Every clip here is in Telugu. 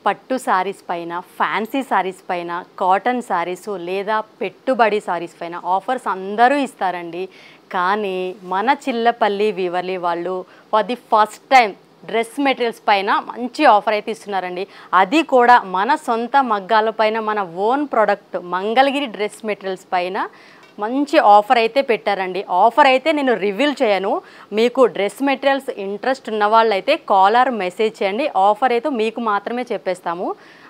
పట్టు శారీస్ పైన, ఫ్యాన్సీ శారీస్ పైన, కాటన్ శారీస్ లేదా పెట్టుబడి శారీస్ పైన ఆఫర్స్ అందరూ ఇస్తారండి. కానీ మన చిల్లపల్లి వీవర్లీ వాళ్ళు for the first time dress materials పైన మంచి ఆఫర్ అయితే ఇస్తున్నారండి. అది కూడా మన సొంత మగ్గాల పైన మన own product Mangalagiri dress materials పైన మంచి ఆఫర్ అయితే పెట్టారండి. ఆఫర్ అయితే నేను రివీల్ చేయను. మీకు డ్రెస్ మెటీరియల్స్ ఇంట్రెస్ట్ ఉన్న వాళ్ళైతే కాలర్ మెసేజ్ చేయండి. ఆఫర్ అయితే మీకు మాత్రమే చెప్పేస్తాము.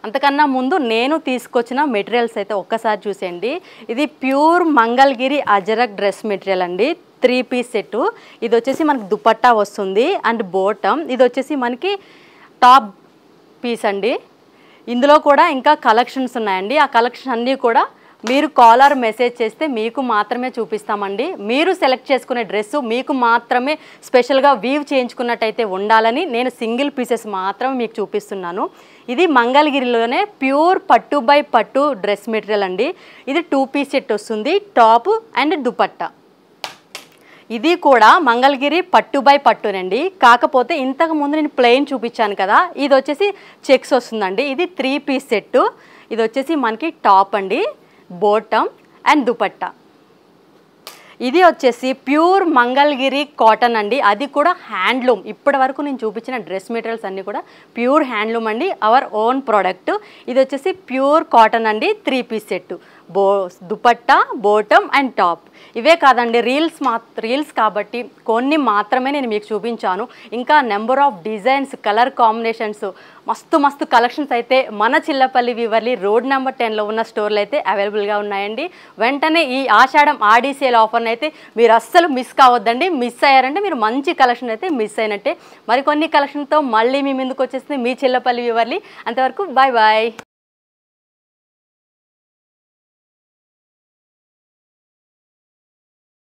అంతకన్నా ముందు నేను తీసుకొచ్చిన మెటీరియల్స్ అయితే ఒక్కసారి చూసేయండి. ఇది pure Mangalagiri ajrakh dress material అండి. 3 పీస్ సెట్. ఇది వచ్చేసి మనకి దుపట్టా వస్తుంది అండ్ బోటమ్. ఇది వచ్చేసి మనకి టాప్ పీస్ అండి. ఇందులో కూడా ఇంకా కలెక్షన్స్ ఉన్నాయండి. ఆ కలెక్షన్ అన్నీ కూడా మీరు కాలర్ మెసేజ్ చేస్తే మీకు మాత్రమే చూపిస్తామండి. మీరు సెలెక్ట్ చేసుకునే డ్రెస్సు మీకు మాత్రమే స్పెషల్గా వీవ్ చేయించుకున్నట్టయితే ఉండాలని నేను సింగిల్ పీసెస్ మాత్రమే మీకు చూపిస్తున్నాను. ఇది మంగళగిరిలోనే ప్యూర్ పట్టు బై పట్టు డ్రెస్ మెటీరియల్ అండి. ఇది 2 పీస్ సెట్ వస్తుంది, టాప్ అండ్ దుపట్టా. ఇది కూడా మంగళగిరి పట్టు బై పట్టునండి. కాకపోతే ఇంతకు ముందు నేను ప్లెయిన్ చూపించాను కదా, ఇది వచ్చేసి చెక్స్ వస్తుందండి. ఇది 3 పీస్ సెట్. ఇది వచ్చేసి మనకి టాప్ అండి, బోటమ్ అండ్ దుపట్టా. ఇది వచ్చేసి ప్యూర్ మంగళగిరి కాటన్ అండి. అది కూడా హ్యాండ్లూమ్. ఇప్పటి వరకు నేను చూపించిన డ్రెస్ మెటీరియల్స్ అన్నీ కూడా ప్యూర్ హ్యాండ్లూమ్ అండి, అవర్ ఓన్ ప్రోడక్ట్. ఇది వచ్చేసి ప్యూర్ కాటన్ అండి, 3 piece set, dupatta, bottom and top. ఇవే కాదండి, రీల్స్ కాబట్టి కొన్ని మాత్రమే నేను మీకు చూపించాను. ఇంకా number of designs, colour combinations, మస్తు కలెక్షన్స్ అయితే మన చిల్లపల్లి వీవర్లీ రోడ్ నెంబర్ 10లో ఉన్న స్టోర్లు అయితే అవైలబుల్గా ఉన్నాయండి. వెంటనే ఈ ఆషాఢం ఆడి సేల్ ఆఫర్ని అయితే మీరు అస్సలు మిస్ కావద్దండి. మిస్ అయ్యారంటే మీరు మంచి కలెక్షన్ అయితే మిస్ అయినట్టే. మరికొన్ని కలెక్షన్తో మళ్ళీ మీ ముందుకు వచ్చేస్తుంది మీ చిల్లపల్లి వీవర్లీ. అంతవరకు బాయ్ బాయ్.